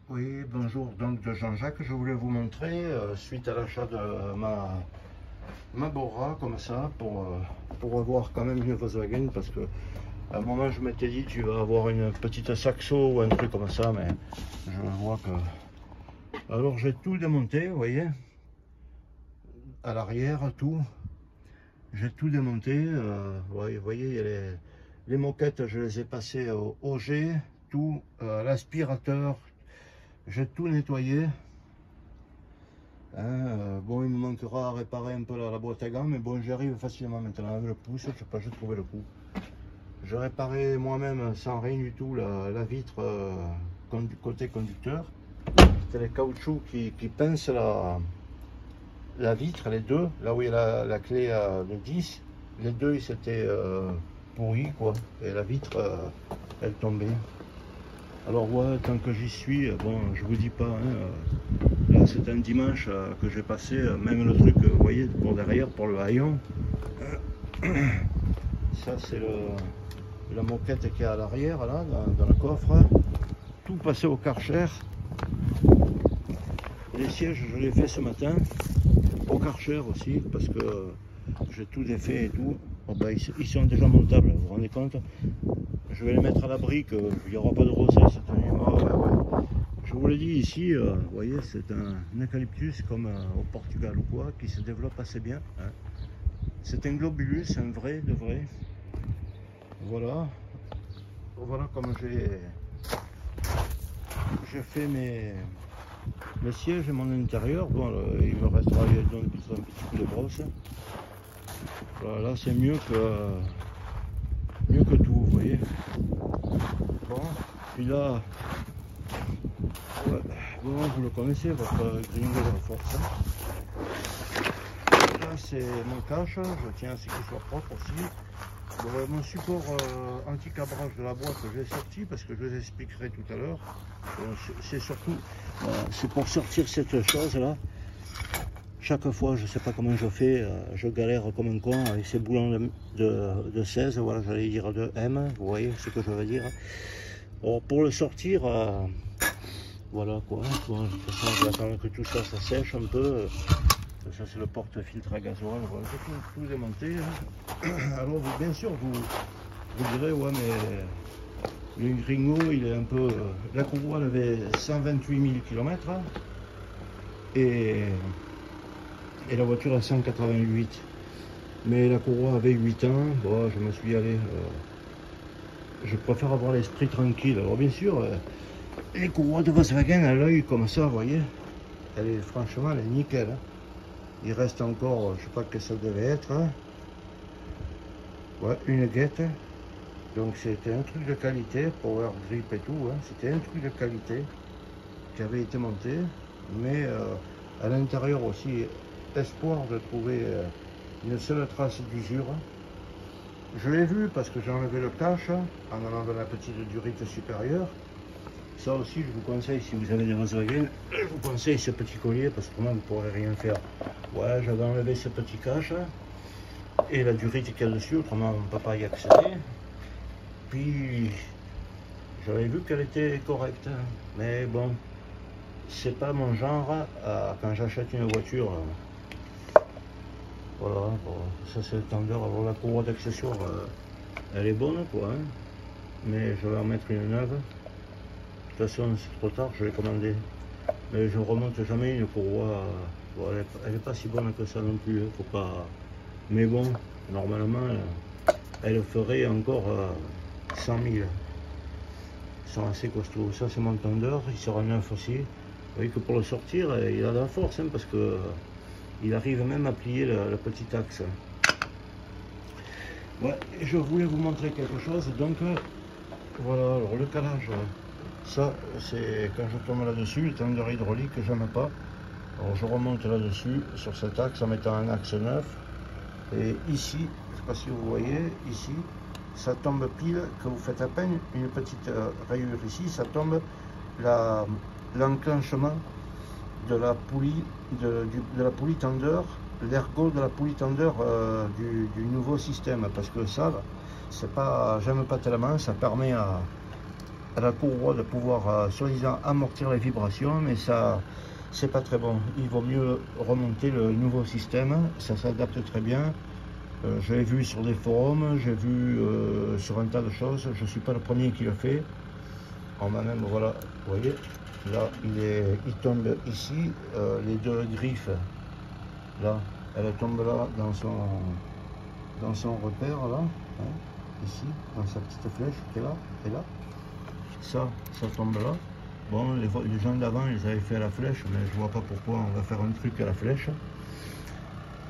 Oui, bonjour, donc de Jean-Jacques, je voulais vous montrer, suite à l'achat de ma Bora, comme ça, pour avoir quand même une Volkswagen, parce que à un moment je m'étais dit tu vas avoir une petite Saxo ou un truc comme ça, mais je vois que... Alors j'ai tout démonté, vous voyez, à l'arrière, tout, j'ai tout démonté, ouais, vous voyez, il y a les moquettes, je les ai passées au OG, tout, l'aspirateur, j'ai tout nettoyé. Bon, il me manquera à réparer un peu la boîte à gants, mais bon, j'y arrive facilement maintenant avec le pouce, je sais pas, j'ai trouvé le coup. Je réparais moi-même sans rien du tout la vitre côté conducteur. C'est les caoutchoucs qui pincent la vitre, les deux, là où il y a la clé de 10. Les deux, ils s'étaient pourris, quoi, et la vitre, elle tombait. Alors ouais, tant que j'y suis, bon, je vous dis pas, hein, là c'est un dimanche que j'ai passé, même le truc, vous voyez, pour derrière, pour le haillon. Ça c'est la moquette qui est à l'arrière, là, dans le coffre. Tout passé au Karcher. Les sièges, je les ai fait ce matin, au Karcher aussi, parce que j'ai tout défait et tout. Oh ben, ils sont déjà montables, vous vous rendez compte? Je vais les mettre à l'abri, qu'il n'y aura pas de rosée cette nuit. Oh, ouais. Je vous l'ai dit, ici, vous voyez, c'est un eucalyptus comme au Portugal ou quoi, qui se développe assez bien. Hein. C'est un globulus, un vrai, de vrai. Voilà. Voilà comme j'ai fait mes sièges et mon intérieur. Bon, il me restera un petit coup de brosse. Voilà, là c'est mieux que tout, vous voyez. Bon, puis là, ouais, bon, vous le connaissez, votre gringo de la force. Là c'est mon cache, je tiens à ce qu'il soit propre aussi. Bon, mon support anti-cabrage de la boîte, je l'ai sorti parce que je vous expliquerai tout à l'heure. C'est surtout, c'est pour sortir cette chose là. Chaque fois, je ne sais pas comment je fais, je galère comme un con avec ces boulons de 16, voilà, j'allais dire de M, vous voyez ce que je veux dire. Alors, pour le sortir, voilà quoi, bon, de toute façon, je vais attendre que tout ça, ça sèche un peu. Ça, c'est le porte-filtre à gasoil, voilà, j'ai tout démonté. Hein. Alors, bien sûr, vous direz, ouais, mais le gringo, il est un peu... la courroie, elle avait 128 000 km, hein, et la voiture a 188. Mais la courroie avait 8 ans, bon, je me suis allé... je préfère avoir l'esprit tranquille. Alors, bien sûr, les courroies de Volkswagen à l'œil comme ça, vous voyez, franchement, elle est nickel. Hein. Il reste encore, je sais pas que ça devait être, hein. Ouais, une guette. Donc c'était un truc de qualité, power grip et tout, hein. C'était un truc de qualité qui avait été monté, mais à l'intérieur aussi, espoir de trouver une seule trace d'usure. Je l'ai vu parce que j'ai enlevé le cache en allant dans la petite durite supérieure. Ça aussi, je vous conseille, si vous avez des Volkswagen, je vous conseille ce petit collier parce que autrement vous ne pourrez rien faire. Ouais, j'avais enlevé ce petit cache et la durite qu'il y a dessus, autrement on ne peut pas y accéder. Puis j'avais vu qu'elle était correcte, mais bon, c'est pas mon genre quand j'achète une voiture. Voilà, bon, ça c'est le tendeur. Alors la courroie d'accessoires, elle est bonne quoi, hein, mais je vais en mettre une neuve. De toute façon, c'est trop tard, je l'ai commandé. Mais je ne remonte jamais une courroie. Bon, elle n'est pas si bonne que ça non plus. Hein, faut pas... Mais bon, normalement, elle ferait encore 100 000. Ils sont assez costauds. Ça, c'est mon tendeur. Il sera neuf aussi. Vous voyez que pour le sortir, il a de la force, hein, parce que il arrive même à plier le petit axe. Ouais, je voulais vous montrer quelque chose. Donc, voilà, alors le calage. Ça, c'est quand je tombe là-dessus, le tendeur hydraulique, j'aime pas. Alors je remonte là-dessus, sur cet axe, en mettant un axe neuf. Et ici, je ne sais pas si vous voyez, ici, ça tombe pile, que vous faites à peine une petite rayure ici, ça tombe l'enclenchement de la poulie, de la poulie tendeur, l'ergot de la poulie tendeur du nouveau système. Parce que ça, c'est pas, j'aime pas tellement, ça permet à la courroie de pouvoir, soi-disant, amortir les vibrations, mais ça, c'est pas très bon. Il vaut mieux remonter le nouveau système, ça s'adapte très bien. Je l'ai vu sur des forums, j'ai vu sur un tas de choses, je suis pas le premier qui le fait. On m'a même, voilà, vous voyez, là, il tombe ici, les deux griffes, là, elles tombent là, dans son repère, là, hein, ici, dans sa petite flèche qui est là, et là. Ça tombe là. Bon, les gens d'avant, ils avaient fait à la flèche, mais je vois pas pourquoi on va faire un truc à la flèche.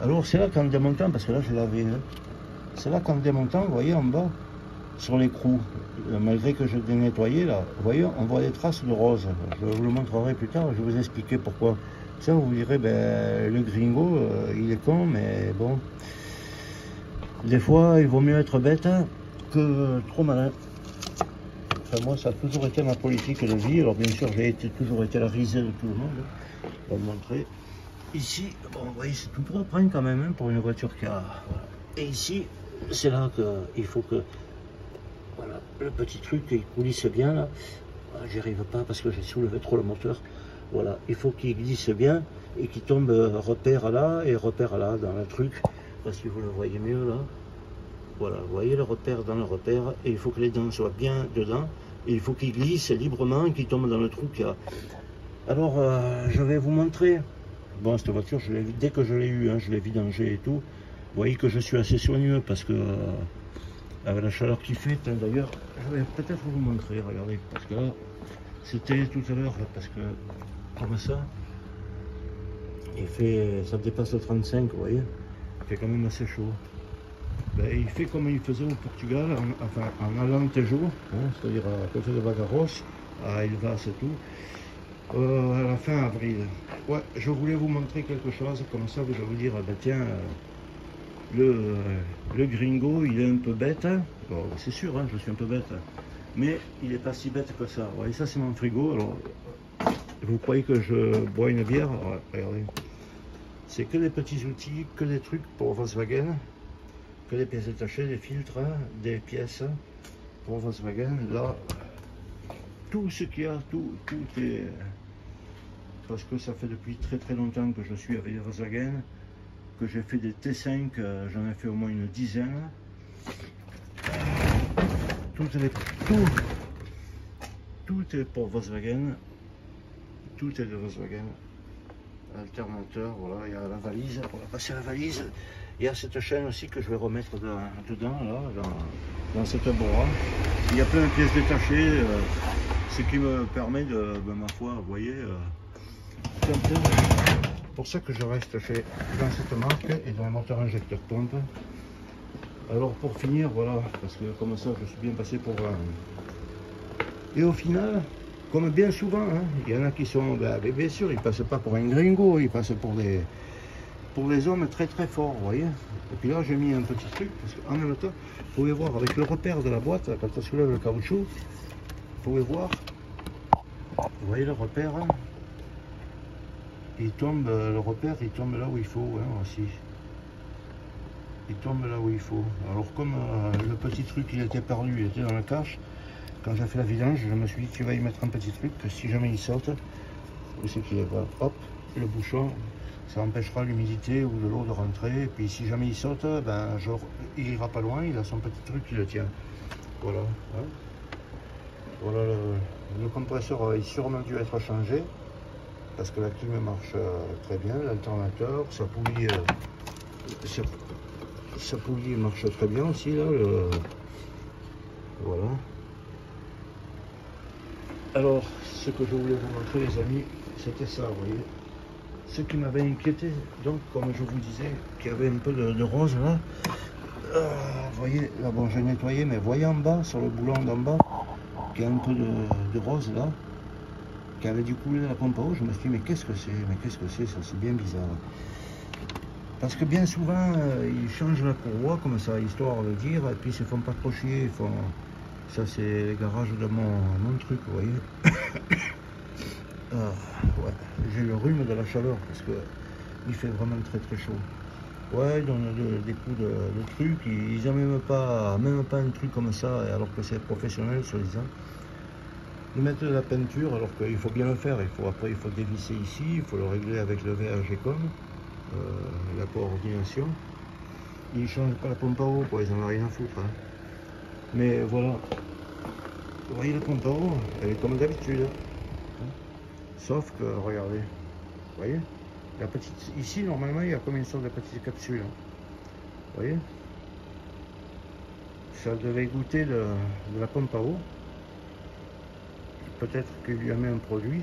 Alors, c'est là qu'en démontant, parce que là, je l'avais, hein, c'est là qu'en démontant, vous voyez, en bas, sur l'écrou, malgré que je l'ai nettoyé, là, vous voyez, on voit des traces de rose. Je vous le montrerai plus tard, je vais vous expliquer pourquoi. Ça, vous direz, ben, le gringo, il est con, mais bon, des fois, il vaut mieux être bête que trop malin. Enfin, moi, ça a toujours été ma politique de vie. Alors, bien sûr, j'ai toujours été la risée de tout le monde. On va vous montrer. Ici, bon, vous voyez, c'est tout propre quand même, hein, pour une voiture qui a... Voilà. Et ici, c'est là qu'il faut que... Voilà, le petit truc, il coulisse bien, là. J'y arrive pas parce que j'ai soulevé trop le moteur. Voilà, il faut qu'il glisse bien et qu'il tombe repère là et repère là dans le truc. Parce que vous le voyez mieux, là. Voilà, vous voyez le repère dans le repère, et il faut que les dents soient bien dedans, et il faut qu'ils glissent librement, et qu'ils tombent dans le trou qu'il y a. Alors, je vais vous montrer. Bon, cette voiture, dès que je l'ai eue, hein, je l'ai vidangée et tout. Vous voyez que je suis assez soigneux, parce que, avec la chaleur qu'il fait, d'ailleurs, je vais peut-être vous montrer, regardez, parce que là, c'était tout à l'heure, parce que, comme ça, ça dépasse le 35, vous voyez, il fait quand même assez chaud. Ben, il fait comme il faisait au Portugal, en Alentejo, hein, c'est-à-dire à côté de Bagaros, à Elvas et tout, à la fin avril. Ouais, je voulais vous montrer quelque chose, comme ça vous allez vous dire, ben, tiens, le gringo, il est un peu bête. Hein. Bon, c'est sûr, hein, je suis un peu bête, mais il n'est pas si bête que ça. Ouais, ça c'est mon frigo, alors vous croyez que je bois une bière? Ouais, regardez, c'est que des petits outils, que des trucs pour Volkswagen. Que des pièces détachées, des filtres, des pièces pour Volkswagen. Là, tout ce qu'il y a, tout est... Parce que ça fait depuis très très longtemps que je suis avec Volkswagen, que j'ai fait des T5, j'en ai fait au moins une dizaine. Tout est pour Volkswagen. Tout est de Volkswagen. Alternateur, voilà, il y a la valise, on va passer à la valise. Il y a cette chaîne aussi que je vais remettre dedans, là, dans cette boîte. Il y a plein de pièces détachées, ce qui me permet de ma foi, vous voyez, c'est pour ça que je reste dans cette marque et dans le moteur injecteur pompe. Alors pour finir, voilà, parce que comme ça je suis bien passé pour... Et au final, comme bien souvent, hein, il y en a qui sont, ben, bien sûr, ils passent pas pour un gringo, ils passent pour des hommes très très forts, vous voyez. Et puis là, j'ai mis un petit truc, parce qu'en même temps, vous pouvez voir avec le repère de la boîte, quand on soulève le caoutchouc, vous pouvez voir, vous voyez le repère, hein, il tombe, le repère, il tombe là où il faut, hein, aussi. Il tombe là où il faut. Alors comme le petit truc, il était perdu, il était dans la cache, quand j'ai fait la vidange, je me suis dit, tu vas y mettre un petit truc, que si jamais il saute, où c'est qu'il est, voilà, hop, le bouchon, ça empêchera l'humidité ou de l'eau de rentrer. Et puis si jamais il saute, ben, il ira pas loin, il a son petit truc qui le tient. Voilà. Hein. Voilà le compresseur a sûrement dû être changé, parce que la clim marche très bien, l'alternateur, sa poulie marche très bien aussi, là. Voilà. Alors, ce que je voulais vous montrer, les amis, c'était ça, vous voyez. Ce qui m'avait inquiété, donc, comme je vous disais, qu'il y avait un peu de rose là. Vous voyez, là, bon, j'ai nettoyé, mais voyez en bas, sur le boulon d'en bas, qu'il y a un peu de rose là, qui avait dû couler la pompe à eau. Je me suis dit, mais qu'est-ce que c'est? Mais qu'est-ce que c'est? Ça, c'est bien bizarre. Parce que bien souvent, ils changent la courroie comme ça, histoire de dire, et puis ils se font pas trop chier, ils font... Ça, c'est les garages de mon truc, vous voyez. Ouais, j'ai le rhume de la chaleur, parce que il fait vraiment très très chaud. Ouais, ils donnent des coups de trucs, ils n'aiment même pas un truc comme ça, alors que c'est professionnel, soi-disant. de mettre de la peinture, alors qu'il faut bien le faire. Après, il faut dévisser ici, il faut le régler avec le VHG-Com, la coordination. Ils ne changent pas la pompe à eau, quoi, ils n'en ont rien à foutre. Hein. Mais voilà, vous voyez la pompe à eau, elle est comme d'habitude. Hein. Sauf que, regardez, vous voyez, la petite, ici, normalement, il y a comme une sorte de petite capsule. Hein. Vous voyez, ça devait goûter de la pompe à eau. Peut-être qu'il lui a mis un produit.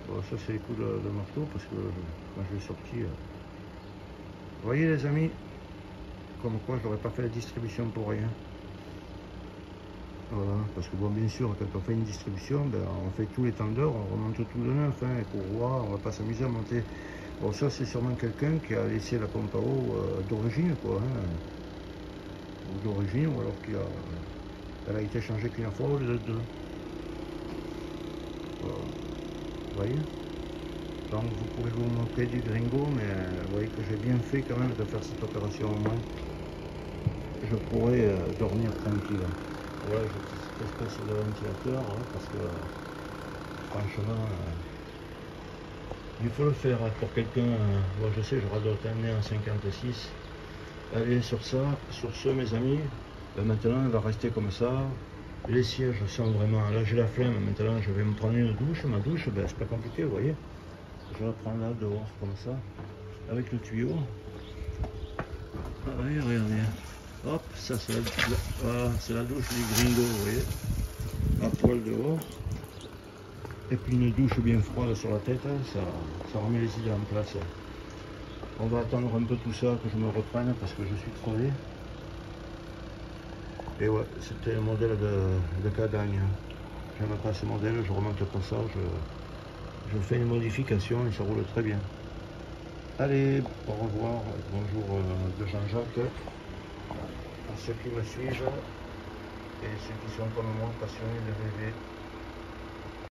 Bon, ça c'est les coups de marteau parce que quand je l'ai sorti. Vous voyez les amis, comme quoi je n'aurais pas fait la distribution pour rien. Voilà, parce que bon, bien sûr, quand on fait une distribution, ben, on fait tous les tendeurs, on remonte tout de neuf, hein, pour voir, on va pas s'amuser à monter. Bon, ça c'est sûrement quelqu'un qui a laissé la pompe à eau d'origine, quoi, hein, ou d'origine, ou alors elle a été changée qu'une fois au lieu de deux. Voilà. Vous voyez, donc vous pouvez vous moquer du gringo, mais vous voyez que j'ai bien fait quand même de faire cette opération au moins. Je pourrais dormir tranquille. Voilà, j'ai cette espèce de ventilateur, hein, parce que franchement, il faut le faire pour quelqu'un. Moi je sais, je radote un nez en 56. Allez, sur ça, sur ce mes amis, ben maintenant il va rester comme ça. Les sièges sont vraiment, là j'ai la flemme, maintenant je vais me prendre une douche. Ma douche, ben, c'est pas compliqué, vous voyez. Je la prends là dehors comme ça, avec le tuyau. Allez, regardez. Hop, ça c'est voilà, la douche du gringo, vous voyez. À poil dehors. Et puis une douche bien froide sur la tête, ça remet les idées en place. On va attendre un peu tout ça, que je me reprenne parce que je suis crevé. Et ouais, c'était le modèle de Cadagne. J'aime pas ce modèle, je remonte pas ça, je fais une modification et ça roule très bien. Allez, au revoir, bonjour de Jean-Jacques, à ceux qui me suivent et ceux qui sont comme moi passionnés de VV.